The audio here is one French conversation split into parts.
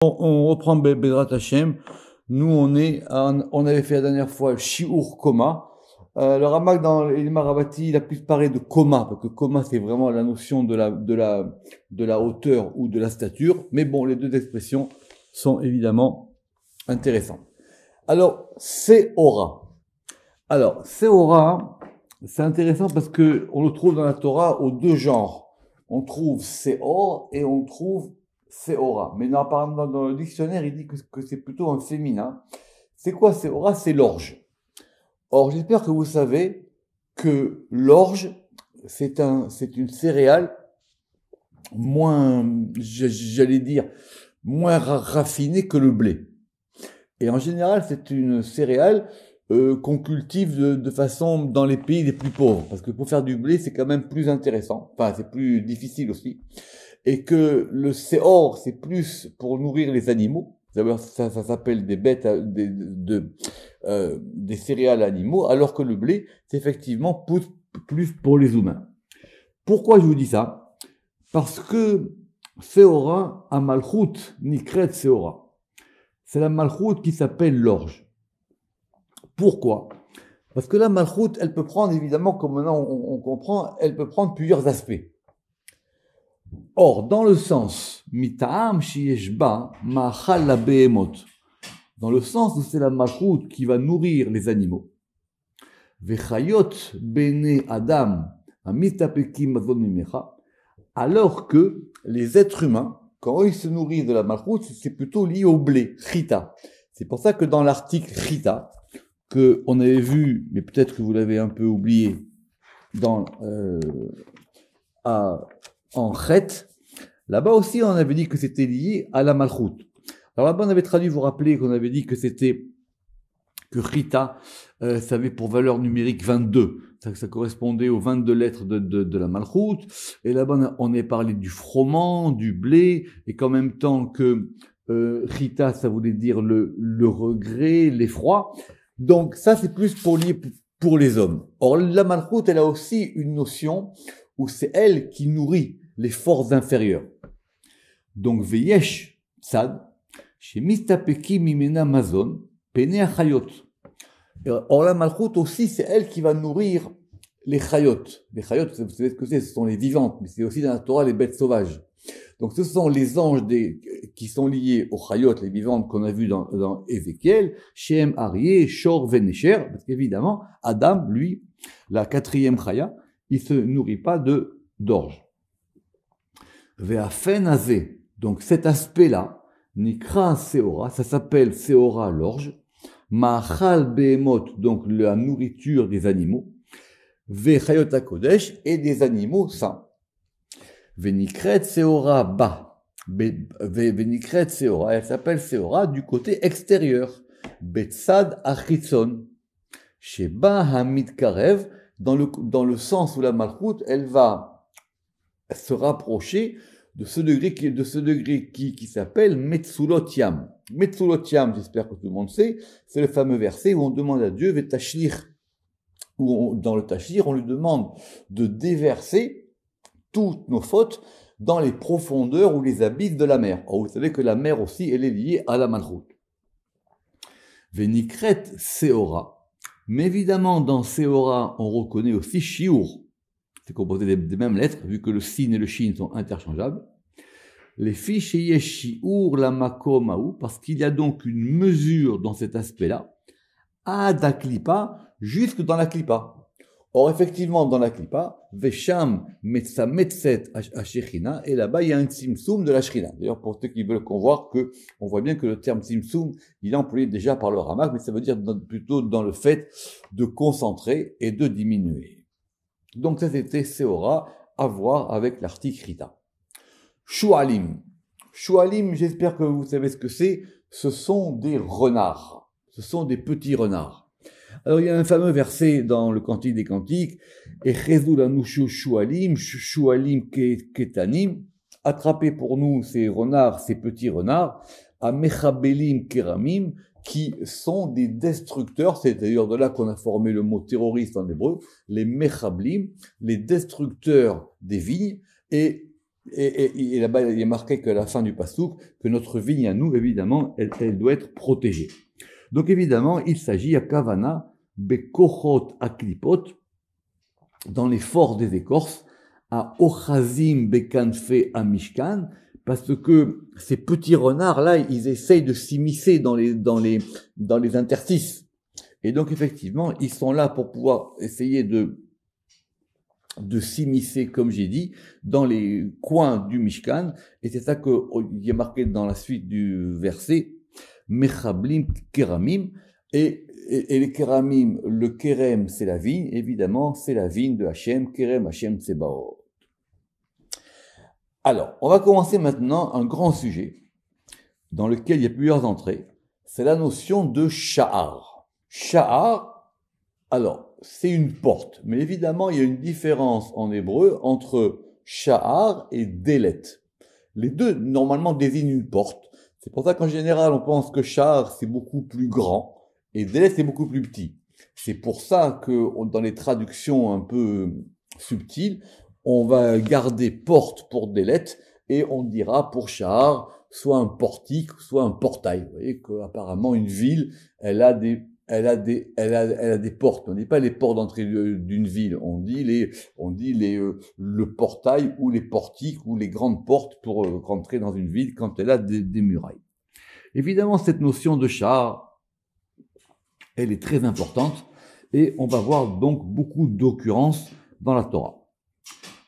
On reprend Bezrat Hashem. Nous, on avait fait la dernière fois le Shiur Koma. Le Ramak dans l'Ilma Rabati, il a plus parlé de Koma, parce que Koma, c'est vraiment la notion de la hauteur ou de la stature. Mais bon, les deux expressions sont évidemment intéressantes. Alors, Seora. Alors, Seora, c'est intéressant parce que on le trouve dans la Torah aux deux genres. On trouve Seor et on trouve Seora. Mais non, apparemment, dans le dictionnaire, il dit que c'est plutôt un féminin. C'est quoi Seora? C'est l'orge. Or, j'espère que vous savez que l'orge, c'est une céréale moins, j'allais dire, moins raffinée que le blé. Et en général, c'est une céréale qu'on cultive de façon dans les pays les plus pauvres. Parce que pour faire du blé, c'est quand même plus intéressant. Enfin, c'est plus difficile aussi. Et que le Seor, c'est plus pour nourrir les animaux. D'abord, ça s'appelle des bêtes, des céréales animaux, alors que le blé, c'est effectivement plus pour les humains. Pourquoi je vous dis ça? Parce que Seora a Malchut Nikret Seora. C'est la Malchut qui s'appelle l'orge. Pourquoi? Parce que la Malchut, elle peut prendre, évidemment, comme maintenant on comprend, elle peut prendre plusieurs aspects. Or, dans le sens, mita'am shiyeshba ma'achal la behemot, dans le sens où c'est la Malchut qui va nourrir les animaux, vechayot bene adam amitapekim mazon mimecha, alors que les êtres humains, quand ils se nourrissent de la Malchut, c'est plutôt lié au blé, chita. C'est pour ça que dans l'article chita, que on avait vu, mais peut-être que vous l'avez un peu oublié, en Chet, là-bas aussi on avait dit que c'était lié à la Malchut. Alors là-bas on avait traduit, vous vous rappelez qu'on avait dit que Chita, ça avait pour valeur numérique 22. Ça correspondait aux 22 lettres de la Malchut. Et là-bas on a parlé du froment, du blé, et qu'en même temps que Chita, ça voulait dire le regret, l'effroi. Donc ça c'est plus pour les hommes. Or la Malchut, elle a aussi une notion où c'est elle qui nourrit les forces inférieures. Donc veyesh tzad, chez mistapeki mimena mazon, pene achayot. Or la Malchut aussi, c'est elle qui va nourrir les chayot. Les chayot, vous savez ce que c'est, ce sont les vivantes, mais c'est aussi dans la Torah les bêtes sauvages. Donc ce sont les anges qui sont liés aux chayot, les vivantes qu'on a vues dans Ézéchiel, Shem, Aryeh, Shor, Venesher, parce qu'évidemment, Adam, lui, la quatrième chaya, il se nourrit pas d'orge. Ve'afen azé, donc cet aspect-là, nikra seora, ça s'appelle seora l'orge, ma'achal behemot, donc la nourriture des animaux, ve'chayot hakodesh, et des animaux saints. Ve'nikret seora ba, ve'nikret seora, elle s'appelle seora du côté extérieur, betzad achitzon, sheba hamid karev, dans le sens où la Malchut, elle va se rapprocher de ce degré qui s'appelle Metzulot Yam. Metzulot Yam, j'espère que tout le monde sait, c'est le fameux verset où on demande à Dieu, Vetashlir, où dans le Tashlir, on lui demande de déverser toutes nos fautes dans les profondeurs ou les abysses de la mer. Or, vous savez que la mer aussi, elle est liée à la Malchut. Venikret Seora. Mais évidemment, dans Seora, on reconnaît aussi Shiur. C'est composé des mêmes lettres, vu que le sin et le shin sont interchangeables. Les fiches y Shiur la makomaou, parce qu'il y a donc une mesure dans cet aspect-là, ad la klipa, jusque dans la klipa. Or, effectivement, dans la klipa, vesham metsa metzet ashechina, et là-bas, il y a un tzimtzum de la shrina. D'ailleurs, pour ceux qui veulent qu'on voit on voit bien que le terme tzimtzum, il est employé déjà par le Ramak, mais ça veut dire plutôt dans le fait de concentrer et de diminuer. Donc, ça, c'était Seora, à voir avec l'article Rita. Shualim. Shualim, j'espère que vous savez ce que c'est. Ce sont des renards. Ce sont des petits renards. Alors, il y a un fameux verset dans le Cantique des Cantiques, Echezulanou Shualim, Shualim Ketanim, attrapez pour nous ces renards, ces petits renards, à Mechabelim Keramim, qui sont des destructeurs, c'est d'ailleurs de là qu'on a formé le mot terroriste en hébreu, les Mechablim, les destructeurs des vignes, et Et là-bas, il est marqué qu'à la fin du pasouk, que notre vigne à nous, évidemment, elle doit être protégée. Donc évidemment, il s'agit à Kavana, Bekochot Aklipot, dans les forts des écorces, à Ochazim Bekanfe Amishkan, parce que ces petits renards-là, ils essayent de s'immiscer dans les interstices. Et donc, effectivement, ils sont là pour pouvoir essayer de s'immiscer, comme j'ai dit, dans les coins du Mishkan. Et c'est ça qu'il y a marqué dans la suite du verset, Mechablim Keramim. Et les Keramim, le Kerem, c'est la vigne, évidemment, c'est la vigne de Hachem, Kerem Hachem Tsebaot. Alors, on va commencer maintenant un grand sujet, dans lequel il y a plusieurs entrées, c'est la notion de Sha'ar. Sha'ar, alors, c'est une porte, mais évidemment, il y a une différence en hébreu entre Sha'ar et Delet. Les deux, normalement, désignent une porte. C'est pour ça qu'en général, on pense que Sha'ar, c'est beaucoup plus grand, et Delet, c'est beaucoup plus petit. C'est pour ça que, dans les traductions un peu subtiles, on va garder porte pour Delet, et on dira pour Sha'ar, soit un portique, soit un portail. Vous voyez qu'apparemment, une ville, elle a des portes. On ne dit pas les portes d'entrée d'une ville. On dit le portail ou les portiques ou les grandes portes pour rentrer dans une ville quand elle a des murailles. Évidemment, cette notion de Sha'ar, elle est très importante et on va voir donc beaucoup d'occurrences dans la Torah.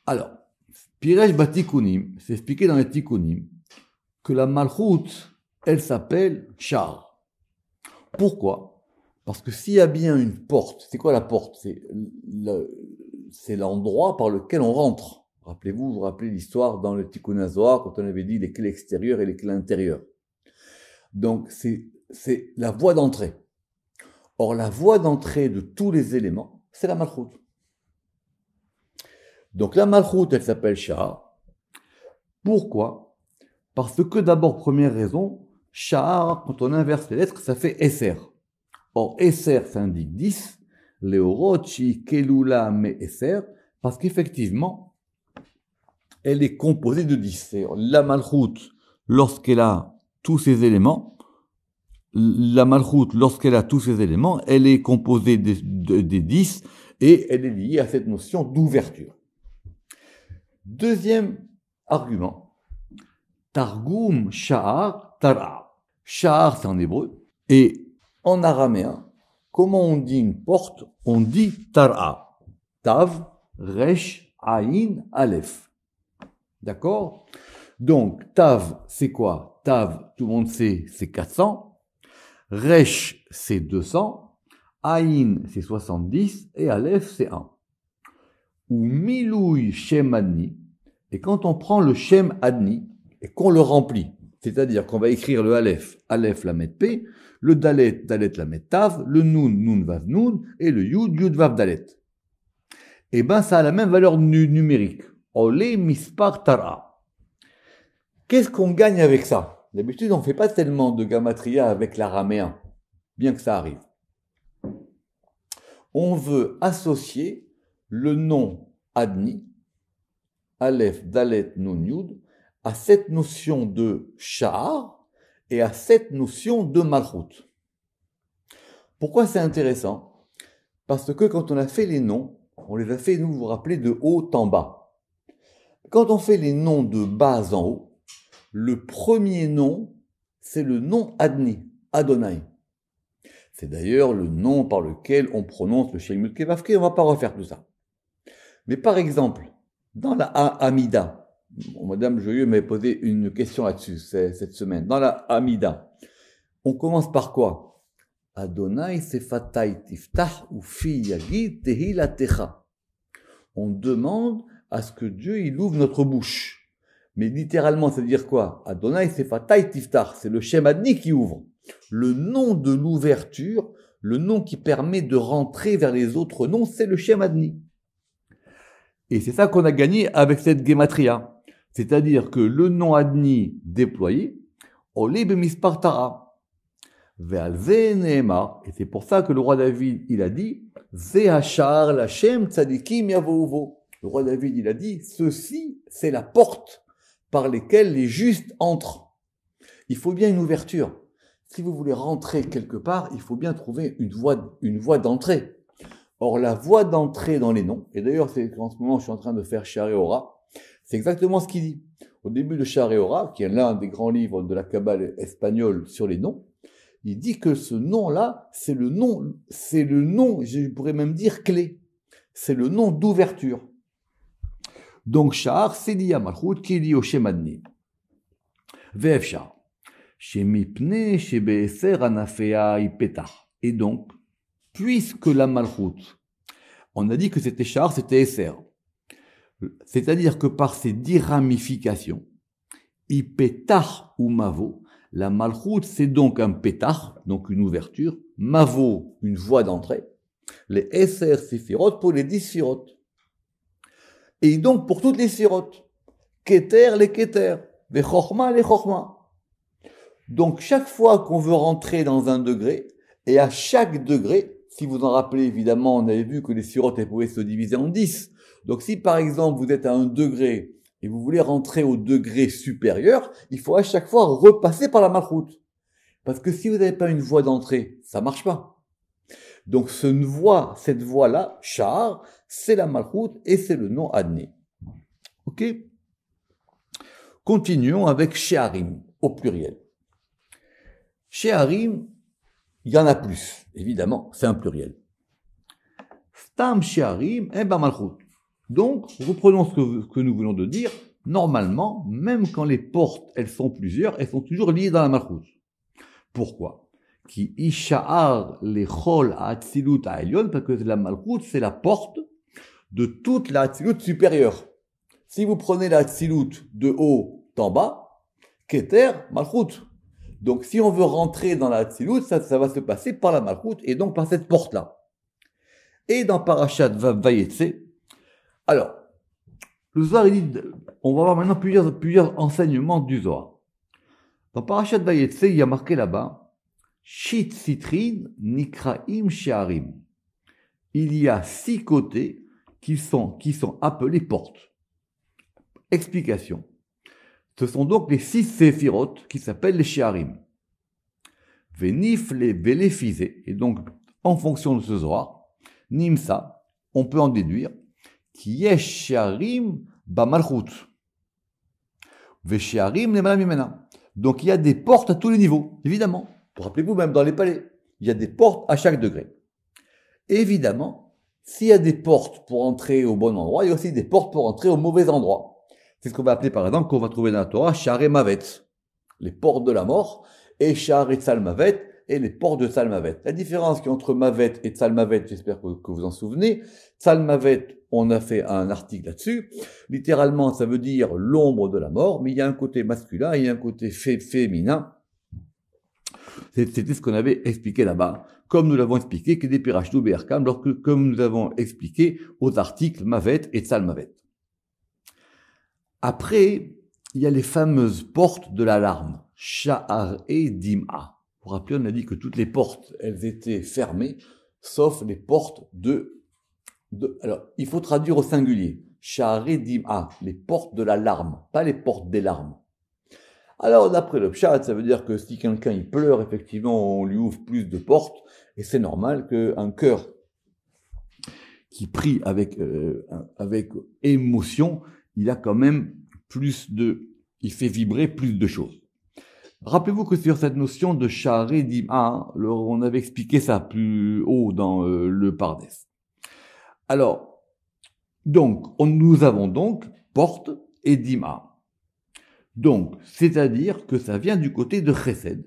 Alors, Piresh Batikunim, c'est expliqué dans les Tikunim que la Malchut, elle s'appelle Sha'ar. Pourquoi ? Parce que s'il y a bien une porte, c'est quoi la porte ? C'est l'endroit par lequel on rentre. Vous vous rappelez l'histoire dans le Tikkun HaZohar quand on avait dit les clés extérieures et les clés intérieures. Donc c'est la voie d'entrée. Or la voie d'entrée de tous les éléments, c'est la Malchut. Donc la Malchut, elle s'appelle Sha'ar. Pourquoi ? Parce que d'abord, première raison, Sha'ar, quand on inverse les lettres, ça fait Esser. Or, Esser, ça indique 10, Leorochi, Kelula, me Esser, parce qu'effectivement, elle est composée de 10. La Malchut, lorsqu'elle a tous ces éléments, elle est composée des 10 et elle est liée à cette notion d'ouverture. Deuxième argument, Targum Sha'ar Tara. Sha'ar, c'est en hébreu, et en araméen, comment on dit une porte ? On dit Tara. Tav, Resh, Aïn, Aleph. D'accord ? Donc, Tav, c'est quoi ? Tav, tout le monde sait, c'est 400. Resh, c'est 200. Aïn, c'est 70. Et Aleph, c'est 1. Ou Milouï Shem Adni. Et quand on prend le Shem Adni et qu'on le remplit, c'est-à-dire qu'on va écrire le Aleph, Aleph la mettre P, le Dalet, Dalet la mettre Tav, le Nun, Nun Vav Nun, et le Yud, Yud Vav Dalet. Eh ben, ça a la même valeur numérique. Olé Mispar Tara. Qu'est-ce qu'on gagne avec ça ? D'habitude, on ne fait pas tellement de gamatria avec l'araméen, bien que ça arrive. On veut associer le nom Adni, Aleph, Dalet, Nun, Yud, à cette notion de Sha'ar et à cette notion de Malchut. Pourquoi c'est intéressant ? Parce que quand on a fait les noms, on les a fait, vous vous rappelez, de haut en bas. Quand on fait les noms de bas en haut, le premier nom, c'est le nom Adni, Adonai. C'est d'ailleurs le nom par lequel on prononce le Shem Yud Kei Vav Kei, on ne va pas refaire tout ça. Mais par exemple, dans la Amida, Madame Joyeux m'avait posé une question là-dessus cette semaine. Dans la Amida, on commence par quoi ? Adonai sefatai tiftah ou fi yagid tehilatecha. On demande à ce que Dieu il ouvre notre bouche. Mais littéralement, ça veut dire quoi ? Adonai sefatai tiftah, c'est le Shem Adni qui ouvre. Le nom de l'ouverture, le nom qui permet de rentrer vers les autres noms, c'est le Shem Adni. Et c'est ça qu'on a gagné avec cette gematria. C'est-à-dire que le nom Adni déployé, Olé b'mispar Tara. Ve'alze ne'emar. Et c'est pour ça que le roi David, il a dit, Ze hasha'ar l'Hashem tzadikim yavouvo. Le roi David, il a dit, ceci, c'est la porte par lesquels les justes entrent. Il faut bien une ouverture. Si vous voulez rentrer quelque part, il faut bien trouver une voie d'entrée. Or, la voie d'entrée dans les noms, et d'ailleurs, c'est qu'en ce moment, je suis en train de faire Sha'arei Ora, c'est exactement ce qu'il dit. Au début de Sha'arei Ora, qui est l'un des grands livres de la Kabbale espagnole sur les noms, il dit que ce nom-là, c'est le nom, je pourrais même dire clé. C'est le nom d'ouverture. Donc, Sha'ar, c'est lié à Malchut, qui est lié au Shema Dni. Ve'efshar. Shemipne, shebe'eser, anafea, ipetach. Et donc, puisque la Malchut, on a dit que c'était Sha'ar, c'était Eser. C'est-à-dire que par ces 10 ramifications, ipetach ou mavo, la Malchut, c'est donc un pétach, donc une ouverture, mavo, une voie d'entrée, les Eser Sefirot pour les 10 Sefirot. Et donc pour toutes les Sefirot, Keter, les Keter, les Chochma, les Chochma. Donc chaque fois qu'on veut rentrer dans un degré, et à chaque degré, si vous en rappelez évidemment, on avait vu que les Sefirot pouvaient se diviser en 10. Donc si par exemple vous êtes à un degré, et vous voulez rentrer au degré supérieur, il faut à chaque fois repasser par la Malchut. Parce que si vous n'avez pas une voie d'entrée, ça marche pas. Donc cette voie-là, Sha'ar, c'est la Malchut et c'est le nom Adni. Ok? Continuons avec She'arim, au pluriel. She'arim, il y en a plus, évidemment, c'est un pluriel. Stam She'arim, Malchut. Donc, reprenons ce que nous venons de dire. Normalement, même quand les portes, elles sont plusieurs, elles sont toujours liées dans la Malchut. Pourquoi? Qui isha'ar lechol ha'atzilut ha'elyon, parce que la Malchut, c'est la porte de toute la Hatzilut supérieure. Si vous prenez la Hatzilut de haut en bas, Keter, Malchut. Donc, si on veut rentrer dans la Hatzilut, ça va se passer par la Malchut, et donc par cette porte-là. Et dans Parashat Vayetse, alors, le Zohar, il dit, on va voir maintenant plusieurs enseignements du Zohar. Dans Parashat Vayetse, il y a marqué là-bas, Shit Sitrin Nikraim She'arim. Il y a 6 côtés qui sont appelés portes. Explication. Ce sont donc les 6 séphirot qui s'appellent les She'arim. Venif les Velefizé. Et donc, en fonction de ce Zohar, Nimsa, on peut en déduire qui yesh she'arim b'malchut, ve'she'arim lemala mimena. Donc il y a des portes à tous les niveaux, évidemment. Rappelez-vous, même dans les palais, il y a des portes à chaque degré. Évidemment, s'il y a des portes pour entrer au bon endroit, il y a aussi des portes pour entrer au mauvais endroit. C'est ce qu'on va appeler, par exemple, qu'on va trouver dans la Torah, Sha'arei Mavet, les portes de la mort, et Sha'arei Tzalmavet, et les portes de Tzalmavet. La différence qu'il y a entre Mavet et Tzalmavet, j'espère que vous en souvenez. Tzalmavet, on a fait un article là-dessus. Littéralement, ça veut dire l'ombre de la mort, mais il y a un côté masculin et il y a un côté féminin. C'était ce qu'on avait expliqué là-bas, comme nous l'avons expliqué que des Pirachtou Be'erkam, comme nous avons expliqué aux articles Mavet et Tzalmavet. Après, il y a les fameuses portes de l'alarme, Sha'arei Dim'a. Vous vous rappelez, on a dit que toutes les portes, elles étaient fermées, sauf les portes alors, il faut traduire au singulier. Sha'arei Dim'a, les portes de l'alarme, pas les portes des larmes. Alors, d'après le Pshat, ça veut dire que si quelqu'un il pleure, effectivement, on lui ouvre plus de portes, et c'est normal qu'un cœur qui prie avec émotion, il a quand même il fait vibrer plus de choses. Rappelez-vous que sur cette notion de Sha'arei Dim'a, on avait expliqué ça plus haut dans le Pardes. Alors, donc, nous avons donc porte et Dim'a. Donc, c'est-à-dire que ça vient du côté de Chesed.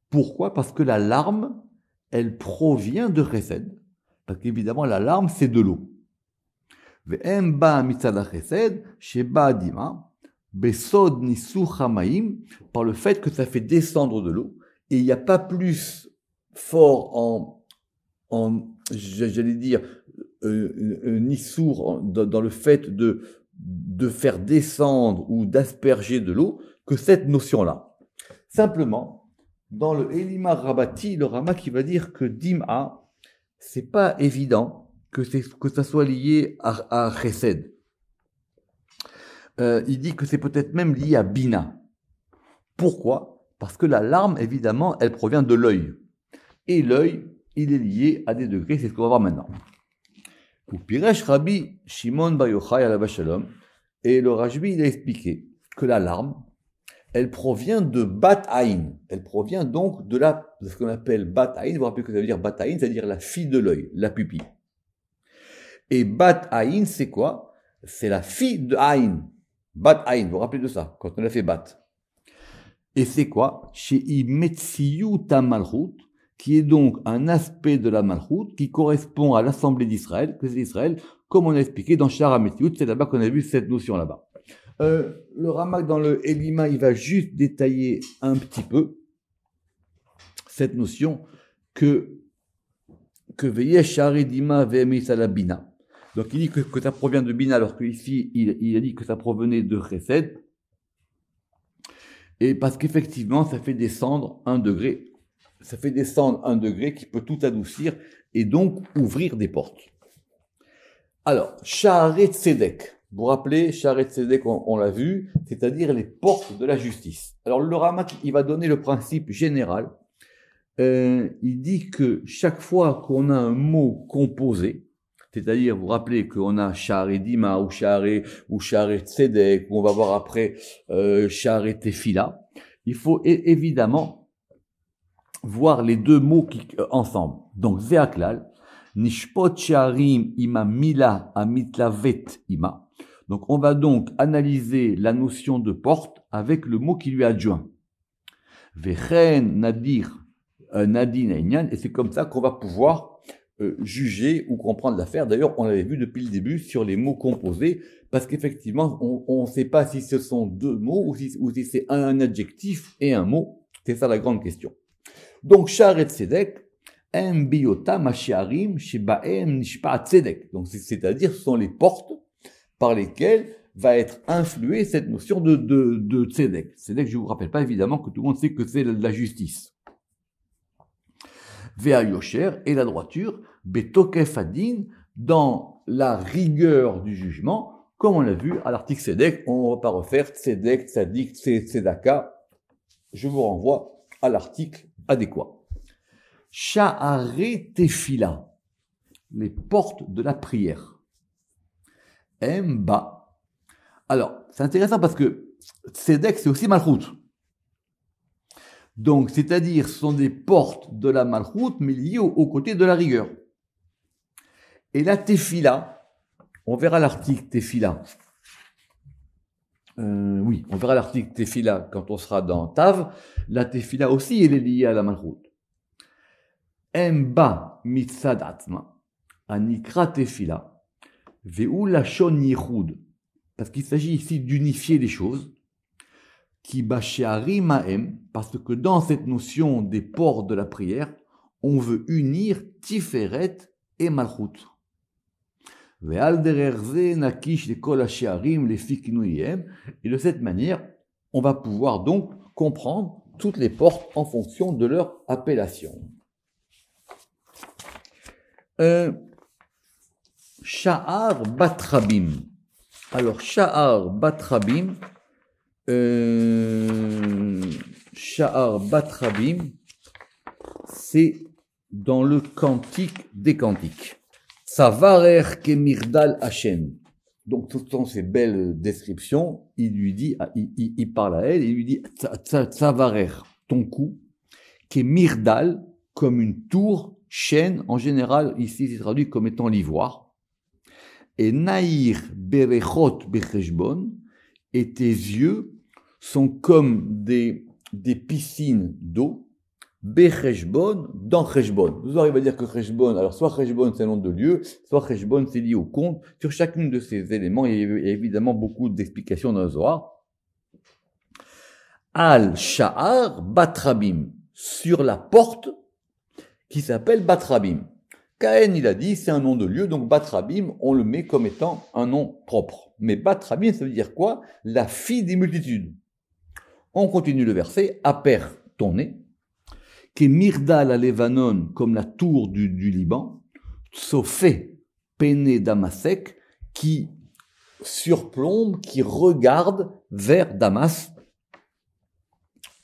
Pourquoi? Parce que la larme, elle provient de Chesed. Parce qu'évidemment, la larme, c'est de l'eau. Ve'em ba mitzad ha-chesed, sheba Dim'a. Besod nisur hamaim, par le fait que ça fait descendre de l'eau, et il n'y a pas plus fort j'allais dire, nisur, dans le fait de faire descendre ou d'asperger de l'eau, que cette notion-là. Simplement, dans le Elima Rabati, le Rama qui va dire que Dim'a, c'est pas évident que ça soit lié à Chesed. il dit que c'est peut-être même lié à Bina. Pourquoi? Parce que la larme, évidemment, elle provient de l'œil. Et l'œil, il est lié à des degrés, c'est ce qu'on va voir maintenant. Ou Piresh Rabbi Shimon Bar Yochai alav shalom, et le Rajbi, il a expliqué que la larme, elle provient de Bat Aïn. Elle provient donc de ce qu'on appelle Bat Aïn. Vous vous rappelez que ça veut dire Bat Aïn, c'est-à-dire la fille de l'œil, la pupille. Et Bat Aïn, c'est quoi? C'est la fille de Aïn. Bat Aïn, vous vous rappelez de ça, quand on a fait Bat. Et c'est quoi? Chez Imetsiuta Malchut, qui est donc un aspect de la Malchut qui correspond à l'Assemblée d'Israël, que c'est Israël, comme on a expliqué dans Shar HaMetziut, c'est là-bas qu'on a vu cette notion là-bas. Le Ramak dans le Elima, il va juste détailler un petit peu cette notion que Veyesh Sharedima Ve'emis ala Bina. Donc il dit que ça provient de Bina, alors qu'ici il a dit que ça provenait de Chesed. Et parce qu'effectivement, ça fait descendre un degré. Ça fait descendre un degré qui peut tout adoucir et donc ouvrir des portes. Alors, Sha'aret Tzedek. Vous vous rappelez, Sha'aret Tzedek, on l'a vu, c'est-à-dire les portes de la justice. Alors, le Ramak, il va donner le principe général. Il dit que chaque fois qu'on a un mot composé, c'est-à-dire, vous vous rappelez qu'on a Sha'aret Dima ou Sha'aret Tzedek, ou on va voir après Sha'aret Tefila, il faut évidemment voir les deux mots ensemble. Donc, Zeaklal, Nishpot Sha'arim ima mila amitlavet ima. Donc, on va donc analyser la notion de porte avec le mot qui lui est adjoint. Vechen nadir nadin einyan, et c'est comme ça qu'on va pouvoir juger ou comprendre l'affaire. D'ailleurs, on l'avait vu depuis le début sur les mots composés, parce qu'effectivement, on ne sait pas si ce sont deux mots ou si c'est un adjectif et un mot. C'est ça la grande question. Donc, Sha'aret Tzedek, Biota Mashiarim Shebaem Nishpa Tzedek. Donc, c'est-à-dire, ce sont les portes par lesquelles va être influée cette notion de Tzedek. Tzedek, je ne vous rappelle pas évidemment que tout le monde sait que c'est la justice. Vea Yosher et la droiture, Betokef Adin, dans la rigueur du jugement, comme on l'a vu à l'article Tzedek. On ne va pas refaire Tzedek, Tzadik, Tzedaka. Je vous renvoie à l'article adéquat. Sha'aret Tefila, les portes de la prière. Mba. Alors, c'est intéressant parce que Tzedek, c'est aussi Malchut. Donc, c'est-à-dire, ce sont des portes de la Malchut, mais liées au côté de la rigueur. Et la Tefila, on verra l'article Tefila. Oui, on verra l'article Tefila quand on sera dans Tav. La Tefila aussi, elle est liée à la Malchut. Mba mitzad atma, anikra Tefila. Parce qu'il s'agit ici d'unifier les choses, qui parce que dans cette notion des portes de la prière, on veut unir Tiferet et Malchut. Et de cette manière, on va pouvoir donc comprendre toutes les portes en fonction de leur appellation. Sha'ar Bat Rabim. Alors, Sha'ar Bat Rabim, c'est dans le cantique des cantiques. Savarer Kemirdal Hashem. Donc, toutes ces belles descriptions, il parle à elle et il lui dit Savarer, ton cou, Kemirdal, comme une tour, chaîne, en général, ici, c'est traduit comme étant l'ivoire. Et Naïr Berechot Becheshbon, et tes yeux sont comme des piscines d'eau, Becheshbon, dans Cheshbon. Vous arrivez à dire que Cheshbon, alors soit Cheshbon c'est le nom de lieu, soit Cheshbon c'est lié au compte. Sur chacune de ces éléments, il y a évidemment beaucoup d'explications dans le Zohar. Al-Sha'ar Batrabim, sur la porte qui s'appelle Batrabim. Caïn, il a dit, c'est un nom de lieu, donc Batrabim, on le met comme étant un nom propre. Mais Batrabim, ça veut dire quoi? La fille des multitudes. On continue le verset, Aper, ton nez, qui Mirdal à Levanon, comme la tour du Liban, Tsofé, Péné Damasek, qui surplombe, qui regarde vers Damas,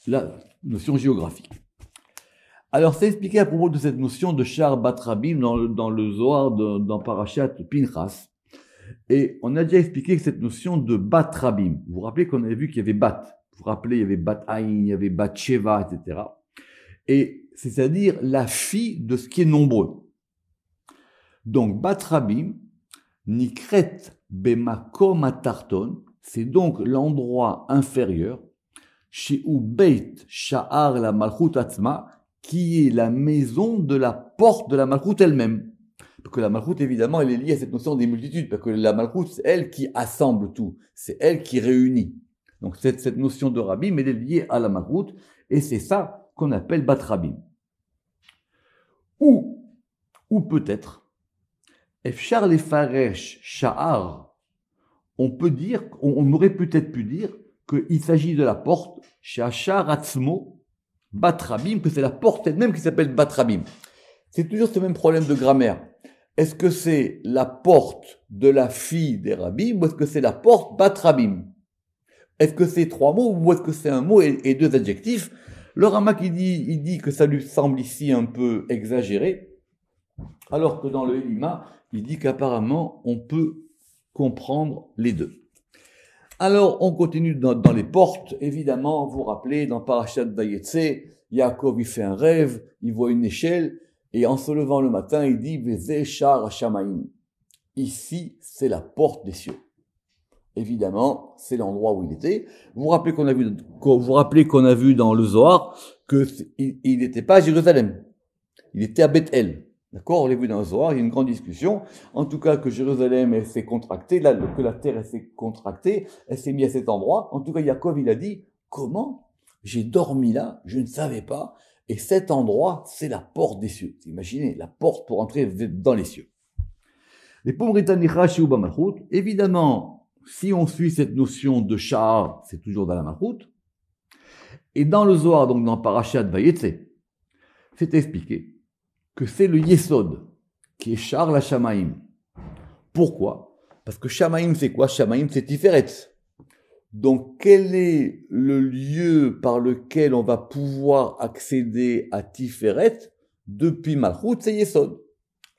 la notion géographique. Alors, c'est expliqué à propos de cette notion de Shar Bat Rabim dans le Zohar, dans Parashat Pinchas. Et on a déjà expliqué que cette notion de Bat Rabim, vous vous rappelez qu'on avait vu qu'il y avait Bat, vous vous rappelez, il y avait Bat Aïn, il y avait Bat Sheva, etc. Et c'est-à-dire la fille de ce qui est nombreux. Donc, Bat Rabim, Nikret Bemakom Atarton, c'est donc l'endroit inférieur, chez Beit Sha'ar la Malchut Atzma, qui est la maison de la porte de la Malchut elle-même. Parce que la Malchut, évidemment, elle est liée à cette notion des multitudes, parce que la Malchut, c'est elle qui assemble tout, c'est elle qui réunit. Donc cette notion de Rabim, elle est liée à la Malchut, et c'est ça qu'on appelle Bat Rabim. Ou peut-être, Efshar le Faresh Sha'ar, on peut dire, on aurait peut-être pu dire qu'il s'agit de la porte Sha'ashar Atzmo Bat Rabim, que c'est la porte elle-même qui s'appelle Bat Rabim. C'est toujours ce même problème de grammaire. Est-ce que c'est la porte de la fille des Rabim ou est-ce que c'est la porte Bat Rabim? Est-ce que c'est 3 mots ou est-ce que c'est un mot et 2 adjectifs? Le Ramak, il dit que ça lui semble ici un peu exagéré, alors que dans le Elima, il dit qu'apparemment, on peut comprendre les deux. Alors, on continue dans les portes. Évidemment, vous vous rappelez, dans Parashat Vayetze, Yaakov, il fait un rêve, il voit une échelle, et en se levant le matin, il dit, Veze Shar Shamaim. Ici, c'est la porte des cieux. Évidemment, c'est l'endroit où il était. Vous vous rappelez qu'on a vu dans le Zohar qu'il n'était pas à Jérusalem. Il était à Bethel. D'accord, on l'a vu dans le Zohar, il y a une grande discussion. En tout cas, que Jérusalem, elle s'est contractée, là, que la terre, elle s'est contractée, elle s'est mise à cet endroit. En tout cas, Yaakov, il a dit, comment? J'ai dormi là, je ne savais pas. Et cet endroit, c'est la porte des cieux. Imaginez, la porte pour entrer dans les cieux. Les Pomritanicha chez Uba Malchut, évidemment, si on suit cette notion de Sha'ar, c'est toujours dans la Malchut. Et dans le Zohar, donc dans Parashat Vayetze, c'est expliqué que c'est le Yesod, qui est Sha'ar la Shamaim. Pourquoi? Parce que Shamaim, c'est quoi? Shamaim, c'est Tiferet. Donc, quel est le lieu par lequel on va pouvoir accéder à Tiferet depuis Malchut? C'est Yesod.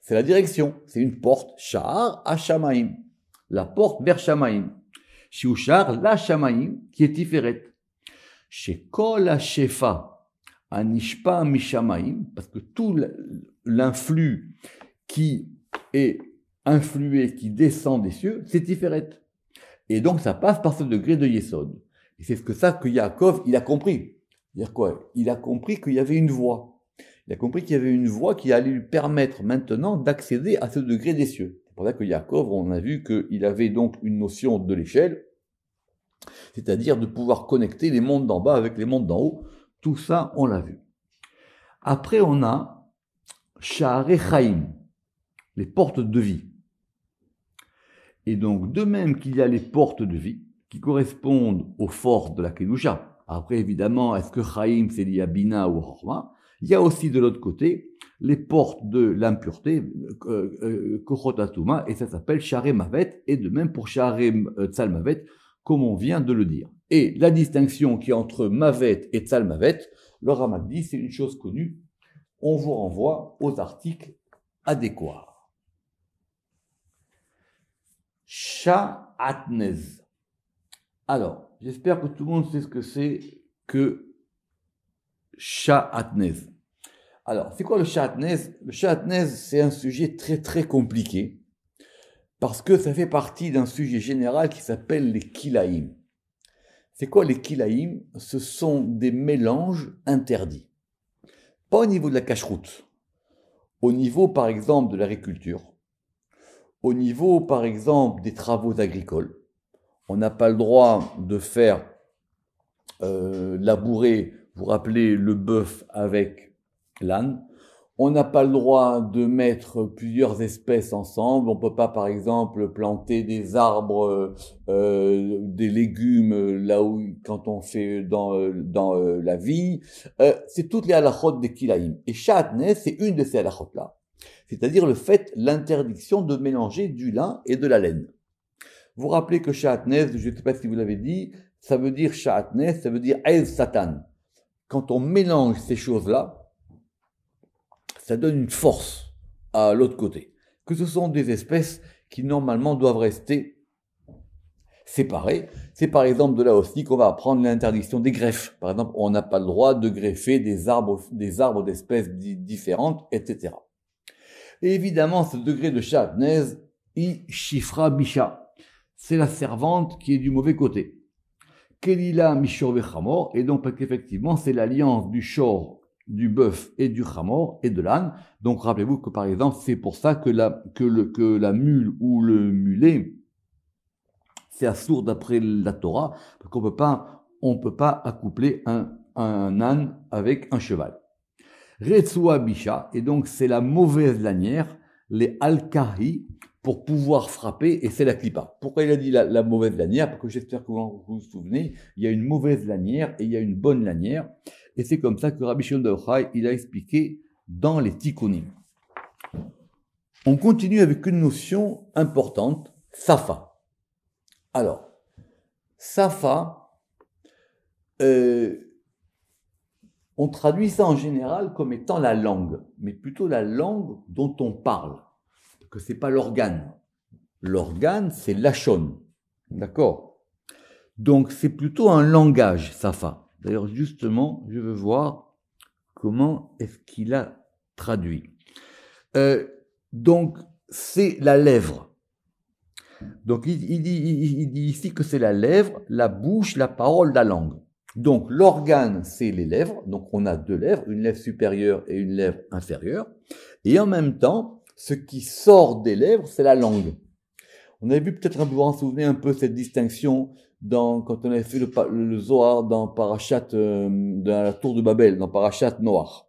C'est la direction. C'est une porte, Sha'ar à Shamaim. La porte vers Shamaim. Shiushar la Shamaim, qui est Tiferet. Chez Kol HaShefa, Anishpa Mishamaim, parce que tout l'influx qui est influé, qui descend des cieux, c'est Tiferet. Et donc ça passe par ce degré de Yesod. Et c'est ça que Yaakov, il a compris. C'est-à-dire quoi? Il a compris qu'il y avait une voie. Il a compris qu'il y avait une voie qui allait lui permettre maintenant d'accéder à ce degré des cieux. C'est pour ça que Yaakov, on a vu qu'il avait donc une notion de l'échelle, c'est-à-dire de pouvoir connecter les mondes d'en bas avec les mondes d'en haut. Tout ça, on l'a vu. Après, on a Sha'arei Chaim, les portes de vie. Et donc, de même qu'il y a les portes de vie qui correspondent aux forces de la Kedusha. Après, évidemment, est-ce que Chaim, c'est lié à Bina ou Chorma? Il y a aussi de l'autre côté les portes de l'impureté, Kochot Atuma, et ça s'appelle Sha'arei Mavet, et de même pour Sha'arei Tzal Mavet, comme on vient de le dire. Et la distinction qui est entre Mavet et Tzal Mavet, le Ramak dit, c'est une chose connue. On vous renvoie aux articles adéquats. Sha'atnez. Alors, j'espère que tout le monde sait ce que c'est que Sha'atnez. Alors, c'est quoi le Sha'atnez? Le Sha'atnez, c'est un sujet très très compliqué parce que ça fait partie d'un sujet général qui s'appelle les Kilaïm. C'est quoi les Kilaïm? Ce sont des mélanges interdits. Pas au niveau de la cacheroute, au niveau par exemple de l'agriculture, au niveau par exemple des travaux agricoles. On n'a pas le droit de faire labourer, vous rappelez, le bœuf avec l'âne. On n'a pas le droit de mettre plusieurs espèces ensemble. On ne peut pas, par exemple, planter des arbres, des légumes là où, quand on fait dans la vigne. C'est toutes les halachot des kilaïm. Et Sha'atnez, c'est une de ces halachot-là. C'est-à-dire l'interdiction de mélanger du lin et de la laine. Vous rappelez que Sha'atnez, je ne sais pas si vous l'avez dit, ça veut dire Sha'atnez, ça veut dire El Satan. Quand on mélange ces choses-là, ça donne une force à l'autre côté. Que ce sont des espèces qui normalement doivent rester séparées. C'est par exemple de là aussi qu'on va apprendre l'interdiction des greffes. Par exemple, on n'a pas le droit de greffer des arbres d'espèces différentes, etc. Et évidemment, ce degré de Sha'atnez, Shifra Bisha. C'est la servante qui est du mauvais côté. Kelila Mishor Vechamor, et donc parce qu'effectivement, c'est l'alliance du shor, du bœuf et du chamor et de l'âne. Donc rappelez-vous que par exemple, c'est pour ça que la mule ou le mulet, c'est assourd d'après la Torah, parce qu'on peut pas accoupler un âne avec un cheval. Retsua Bisha, et donc c'est la mauvaise lanière, les alkahi, pour pouvoir frapper, et c'est la klipa. Pourquoi il a dit la mauvaise lanière? Parce que j'espère que vous vous souvenez, il y a une mauvaise lanière et il y a une bonne lanière. Et c'est comme ça que Rabbi Shimon bar Yochai, il a expliqué dans les Tikkunim. On continue avec une notion importante, Safa. Alors, Safa, on traduit ça en général comme étant la langue, mais plutôt la langue dont on parle, que c'est pas l'organe. L'organe, c'est l'achon, d'accord? Donc, c'est plutôt un langage, Safa. D'ailleurs, justement, je veux voir comment est-ce qu'il a traduit. Donc, c'est la lèvre. Donc, il dit ici que c'est la lèvre, la bouche, la parole, la langue. Donc, l'organe, c'est les lèvres. Donc, on a deux lèvres, une lèvre supérieure et une lèvre inférieure. Et en même temps, ce qui sort des lèvres, c'est la langue. On avait vu peut-être, vous vous en souvenez un peu cette distinction quand on avait fait le Zohar dans Parashat, dans la tour de Babel, dans Parashat Noach.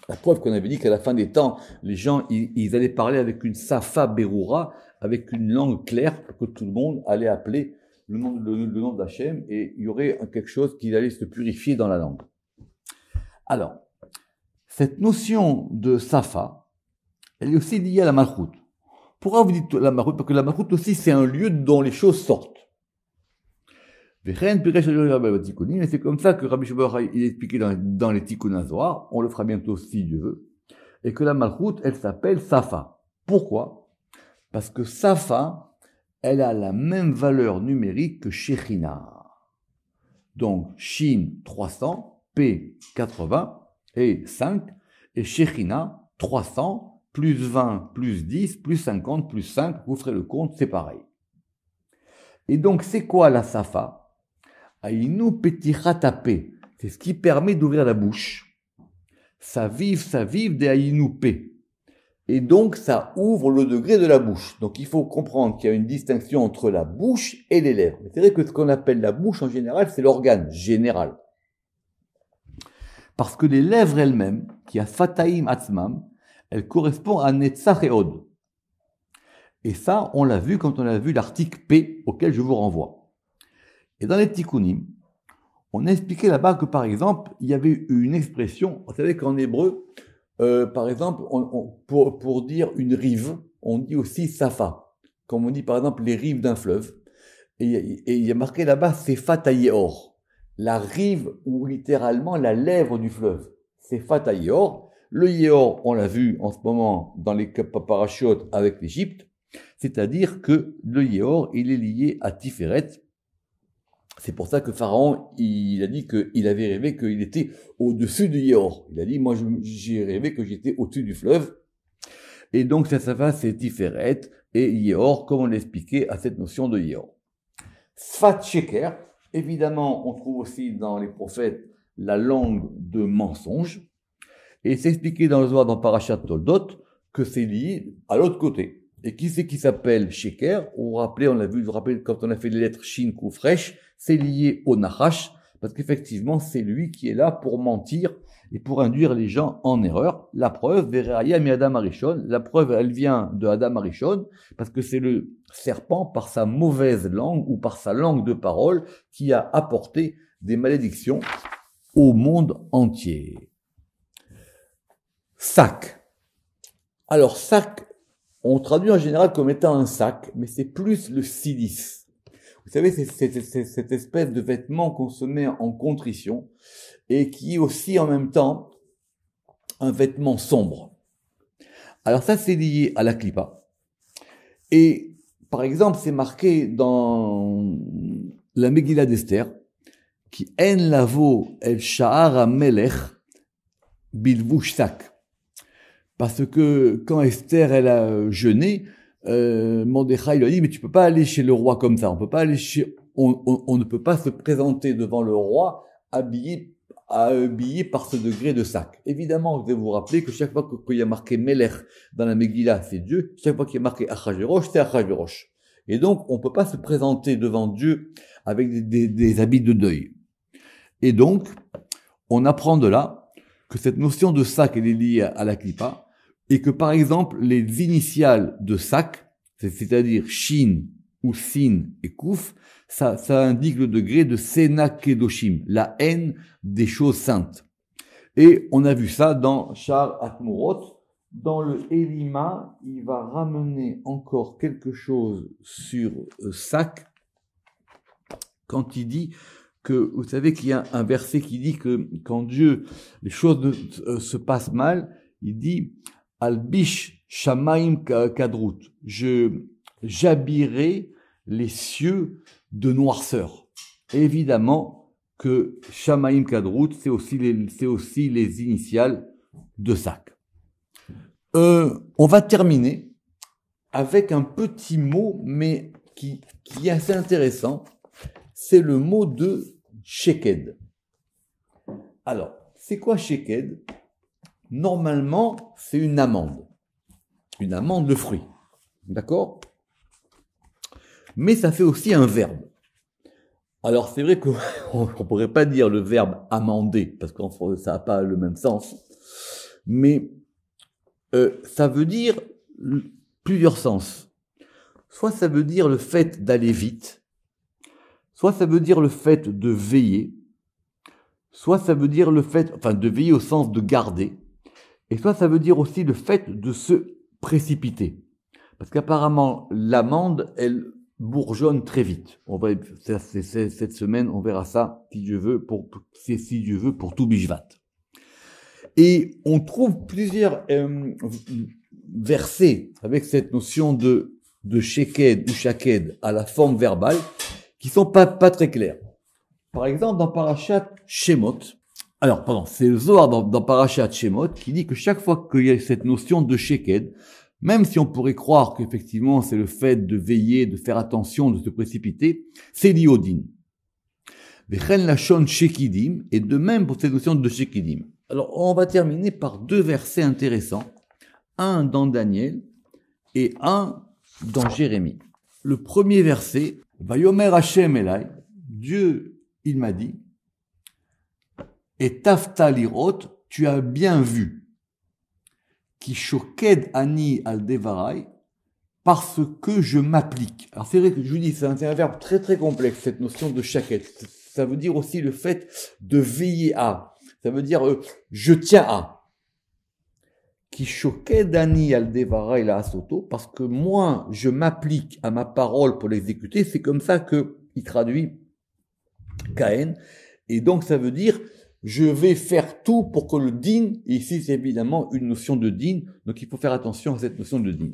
La preuve qu'on avait dit qu'à la fin des temps, les gens, ils allaient parler avec une Safa Berura, avec une langue claire, pour que tout le monde allait appeler le nom d'Hachem, et il y aurait quelque chose qui allait se purifier dans la langue. Alors, cette notion de Safa, elle est aussi liée à la Malchut. Pourquoi vous dites la Malchut? Parce que la Malchut aussi, c'est un lieu dont les choses sortent. Et c'est comme ça que Rabbi Shimon bar Yochai, il est expliqué dans les Tikkun Zohar, on le fera bientôt si Dieu veut, et que la Malchut, elle s'appelle Safa. Pourquoi? Parce que Safa, elle a la même valeur numérique que Shechina. Donc, Shin 300, P 80 et 5, et Shechina 300, plus 20, plus 10, plus 50, plus 5, vous ferez le compte, c'est pareil. Et donc, c'est quoi la Safa? Aïnou petiratape, c'est ce qui permet d'ouvrir la bouche. Ça vive des aïnou pe. Et donc, ça ouvre le degré de la bouche. Donc, il faut comprendre qu'il y a une distinction entre la bouche et les lèvres. C'est vrai que ce qu'on appelle la bouche, en général, c'est l'organe général. Parce que les lèvres elles-mêmes, qui a fataim atzmam, elles correspondent à netzach et od. Et ça, on l'a vu quand on a vu l'article P, auquel je vous renvoie. Et dans les Tikkunim, on a expliqué là-bas que, par exemple, il y avait une expression, vous savez qu'en hébreu, par exemple, pour dire une rive, on dit aussi Safa. Comme on dit, par exemple, les rives d'un fleuve. Et il y a marqué là-bas, Sefat Hayeor. La rive, ou littéralement la lèvre du fleuve. Sefat Hayeor. Le Yeor, on l'a vu en ce moment dans les parachutes avec l'Égypte. C'est-à-dire que le Yeor, il est lié à Tiferet. C'est pour ça que Pharaon, il a dit qu'il avait rêvé qu'il était au-dessus du Yeor. Il a dit, moi, j'ai rêvé que j'étais au-dessus du fleuve. Et donc, ça va, c'est Tiferet et Yeor, comme on l'expliquait à cette notion de Yeor. Sfat Sheker, évidemment, on trouve aussi dans les prophètes la langue de mensonge. Et c'est expliqué dans le Zohar, dans Parashat Toldot, que c'est lié à l'autre côté. Et qui c'est qui s'appelle Sheker? Vous vous rappelez quand on a fait les lettres Shin, Kuf, Resh, c'est lié au Nachash, parce qu'effectivement, c'est lui qui est là pour mentir et pour induire les gens en erreur. La preuve, Vereaya mi Adam Arishon, la preuve, elle vient de Adam Arishon, parce que c'est le serpent, par sa mauvaise langue ou par sa langue de parole, qui a apporté des malédictions au monde entier. Sac. Alors, sac, on traduit en général comme étant un sac, mais c'est plus le silice. Vous savez, c'est cette espèce de vêtement qu'on se met en contrition et qui est aussi en même temps un vêtement sombre. Alors ça, c'est lié à la clipa. Et par exemple, c'est marqué dans la Megillah d'Esther, qui en lavo el sha'ar melech bilvush sak. Parce que quand Esther, elle a jeûné, Mordechai lui a dit, mais tu peux pas aller chez le roi comme ça. On ne peut pas se présenter devant le roi habillé par ce degré de sac. Évidemment, vous devez vous rappeler que chaque fois qu'il y a marqué Melech dans la Megillah, c'est Dieu. Chaque fois qu'il y a marqué Achashverosh, c'est Achashverosh. Et donc, on ne peut pas se présenter devant Dieu avec des habits de deuil. Et donc, on apprend de là que cette notion de sac, elle est liée à la clipa, et que par exemple, les initiales de sac, c'est-à-dire Shin ou Sin et Kouf, ça indique le degré de Sena Kedoshim, la haine des choses saintes. Et on a vu ça dans Shar Atmurot. Dans le Elima, il va ramener encore quelque chose sur sac, quand il dit que, vous savez qu'il y a un verset qui dit que quand Dieu, les choses se passent mal, il dit Albish Shamaim Kadrut, j'habillerai les cieux de noirceur. Et évidemment que Shamaim Kadrut, c'est aussi les initiales de sac. On va terminer avec un petit mot, mais qui est assez intéressant. C'est le mot de sheked. Alors, c'est quoi sheked? Normalement, c'est une amande de fruit. D'accord? Mais ça fait aussi un verbe. Alors, c'est vrai qu'on ne pourrait pas dire le verbe amender, parce que ça n'a pas le même sens. Mais ça veut dire plusieurs sens. Soit ça veut dire le fait d'aller vite, soit ça veut dire le fait de veiller, soit ça veut dire le fait, de veiller au sens de garder, et soit ça veut dire aussi le fait de se précipiter. Parce qu'apparemment, l'amande, elle bourgeonne très vite. Cette semaine, on verra ça, si Dieu veut, pour tout Bishvat. Et on trouve plusieurs versets avec cette notion de sheked ou shaked à la forme verbale qui sont pas très clairs. Par exemple, dans Parashat Shemot, c'est le Zohar dans Parashat Shemot qui dit que chaque fois qu'il y a cette notion de sheked, même si on pourrait croire qu'effectivement c'est le fait de veiller, de faire attention, de se précipiter, c'est l'iodine. Vechen lachon shekidim, et de même pour cette notion de shekidim. Alors, on va terminer par deux versets intéressants, un dans Daniel et un dans Jérémie. Le premier verset, Vayomer Hashem Elai, Dieu, il m'a dit, et tafta lirot, tu as bien vu, qui shoked ani al devarai, parce que je m'applique. Alors c'est vrai que je vous dis, c'est un verbe très très complexe, cette notion de shaked. Ça veut dire aussi le fait de veiller à. Ça veut dire je tiens à. Qui shoked ani al devarai la asoto, parce que moi je m'applique à ma parole pour l'exécuter. C'est comme ça que il traduit Caïn. Et donc ça veut dire je vais faire tout pour que le din, et ici c'est évidemment une notion de din, donc il faut faire attention à cette notion de din.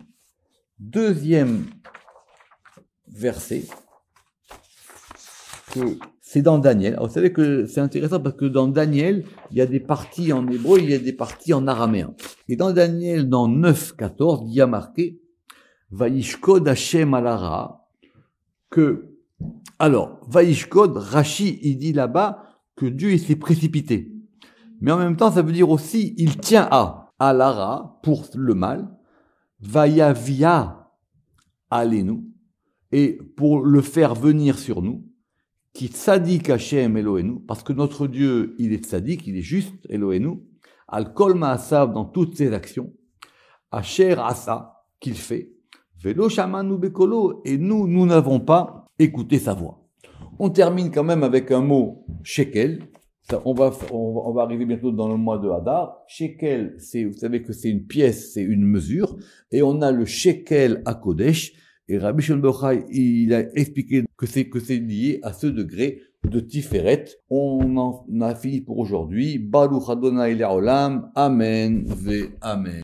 Deuxième verset, c'est dans Daniel. Alors vous savez que c'est intéressant parce que dans Daniel, il y a des parties en hébreu, il y a des parties en araméen. Et dans Daniel, dans 9:14, il y a marqué Vaishkod Hashem alara, Vaishkod, Rashi, il dit là-bas que Dieu il s'est précipité. Mais en même temps, ça veut dire aussi il tient à Lara pour le mal, Vayavia alenu, et pour le faire venir sur nous, qui tzadik Hashem Elohenu, parce que notre Dieu, il est tzadik, il est juste, Elohenu, al kol ma'asav dans toutes ses actions, Asher asa, qu'il fait, velo shamanu bekolo, et nous n'avons pas écouté sa voix. On termine quand même avec un mot shekel, Ça, on va arriver bientôt dans le mois de Hadar. Shekel, vous savez que c'est une pièce, c'est une mesure. Et on a le shekel à Kodesh. Et Rabbi Shimon bar Yochai, il a expliqué que c'est lié à ce degré de Tiferet. On en a fini pour aujourd'hui. Baruch Adonai Le'olam. Amen ve Amen.